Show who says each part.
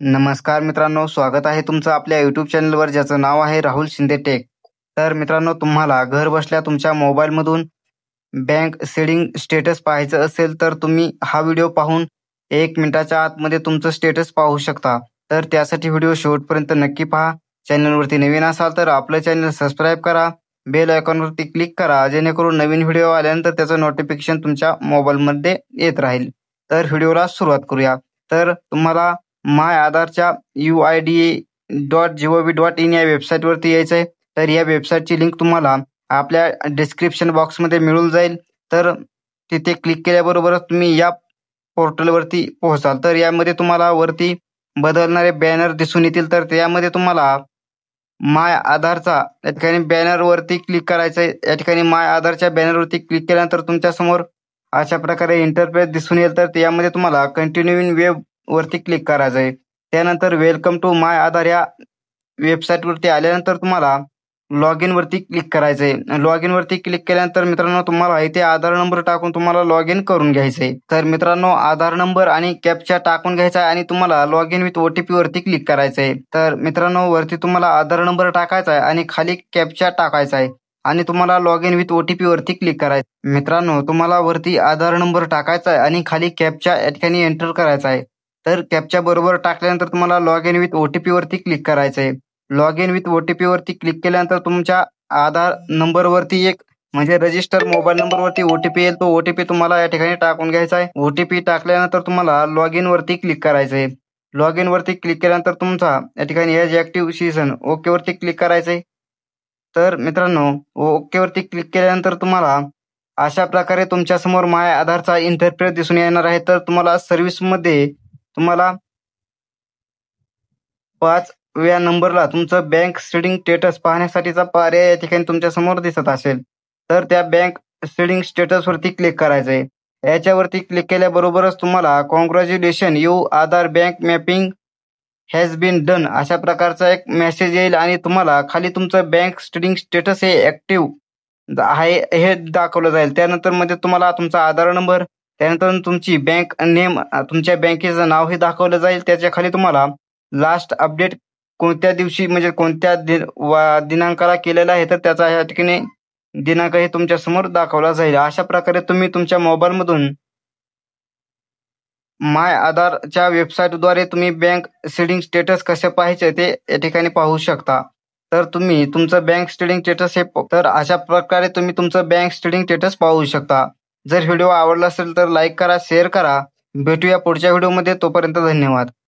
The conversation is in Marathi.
Speaker 1: नमस्कार मित्रांनो, स्वागत आहे तुमचं आपल्या यूट्यूब चॅनलवर ज्याचं नाव आहे राहुल शिंदे टेक. तर मित्रांनो, तुम्हाला घर बसल्या तुमच्या मोबाईलमधून बँक सेडिंग स्टेटस पाहायचं असेल तर तुम्ही हा व्हिडिओ पाहून 1 मिनिटाच्या आतमध्ये तुमचं स्टेटस पाहू शकता. तर त्यासाठी व्हिडिओ शेवटपर्यंत नक्की पहा. चॅनलवरती नवीन असाल तर आपलं चॅनल सबस्क्राईब करा, बेल आयकॉनवरती क्लिक करा, जेणेकरून नवीन व्हिडिओ आल्यानंतर त्याचं नोटिफिकेशन तुमच्या मोबाईलमध्ये येत राहील. तर व्हिडिओला सुरुवात करूया. तर तुम्हाला माय आधारच्या UIDA.gov.in या वेबसाईटवरती यायचं आहे. तर या वेबसाईटची लिंक तुम्हाला आपल्या डिस्क्रिप्शन बॉक्समध्ये मिळून जाईल. तर तिथे क्लिक केल्याबरोबरच तुम्ही या पोर्टलवरती पोहोचाल. तर यामध्ये तुम्हाला वरती बदलणारे बॅनर दिसून येतील. तर त्यामध्ये तुम्हाला माय आधारचा या ठिकाणी बॅनरवरती क्लिक करायचं आहे. या ठिकाणी माय आधारच्या बॅनरवरती क्लिक केल्यानंतर तुमच्यासमोर अशा प्रकारे इंटरफेस दिसून येईल. तर यामध्ये तुम्हाला कंटिन्यू इन वेब वरती क्लिक करायचं आहे. त्यानंतर वेलकम टू माय आधार या वेबसाईटवरती आल्यानंतर तुम्हाला लॉग इन वरती क्लिक करायचं आहे. लॉग इन वरती क्लिक केल्यानंतर मित्रांनो, तुम्हाला इथे आधार नंबर टाकून तुम्हाला लॉग इन करून घ्यायचं आहे. तर मित्रांनो, आधार नंबर आणि कॅप्चा टाकून घ्यायचा आहे आणि तुम्हाला लॉग इन विथ OTP वरती क्लिक करायचं आहे. तर मित्रांनो, वरती तुम्हाला आधार नंबर टाकायचा आहे आणि खाली कॅप्चा टाकायचा आहे आणि तुम्हाला लॉग इन विथ OTP वरती क्लिक करायचं. मित्रांनो, तुम्हाला वरती आधार नंबर टाकायचा आहे आणि खाली कॅप्चा या ठिकाणी एंटर करायचा आहे. तर कॅप्चा बरोबर टाकल्यानंतर तुम्हाला लॉग इन विथ OTP वरती क्लिक करायचं आहे. लॉग इन विथ OTP वरती क्लिक केल्यानंतर तुमच्या आधार नंबरवरती एक म्हणजे रजिस्टर मोबाईल नंबरवरती OTP येईल. तो OTP तुम्हाला या ठिकाणी टाकून घ्यायचा आहे. OTP टाकल्यानंतर तुम्हाला लॉग इन वरती क्लिक करायचं आहे. लॉग इन वरती क्लिक केल्यानंतर तुमचा या ठिकाणी एज ॲक्टिव्ह सीझन ओके वरती क्लिक करायचं आहे. तर मित्रांनो, ओके वरती क्लिक केल्यानंतर तुम्हाला अशा प्रकारे तुमच्यासमोर माय आधारचा इंटरफेस दिसून येणार आहे. तर तुम्हाला सर्व्हिसमध्ये तुम्हाला 5व्या नंबरला तुमचं बँक सेडिंग स्टेटस पाहण्यासाठीचा पर्याय या ठिकाणी तुमच्यासमोर दिसत असेल. तर त्या बँक सेडिंग स्टेटसवरती क्लिक करायचं आहे. याच्यावरती क्लिक केल्याबरोबरच तुम्हाला congratulation you Aadhaar bank mapping has been done अशा प्रकारचा एक मेसेज येईल आणि तुम्हाला खाली तुमचं बँक सेडिंग स्टेटस हे ॲक्टिव्ह आहे हे दाखवलं जाईल. त्यानंतर मध्ये तुम्हाला तुमचा आधार नंबर, त्यानंतर तुमची बँक नेम, तुमच्या बँकेचं नाव हे दाखवलं जाईल. त्याच्या खाली तुम्हाला लास्ट अपडेट कोणत्या दिवशी म्हणजे कोणत्या दिनांकाला केलेला आहे तर त्याचा या ठिकाणी दिनांक हे तुमच्या समोर दाखवला जाईल. अशा प्रकारे तुम्ही तुमच्या मोबाईलमधून माय आधारच्या वेबसाईटद्वारे तुम्ही बँक सेडिंग स्टेटस कसं पाहायचं ते या ठिकाणी पाहू शकता. तर तुम्ही तुमचं बँक सेडिंग स्टेटस तर अशा प्रकारे तुम्ही तुमचं बँक सेडिंग स्टेटस पाहू शकता. जर व्हिडिओ आवडला असेल तर लाईक करा, शेअर करा. भेटूया पुढच्या व्हिडिओमध्ये. तोपर्यंत धन्यवाद.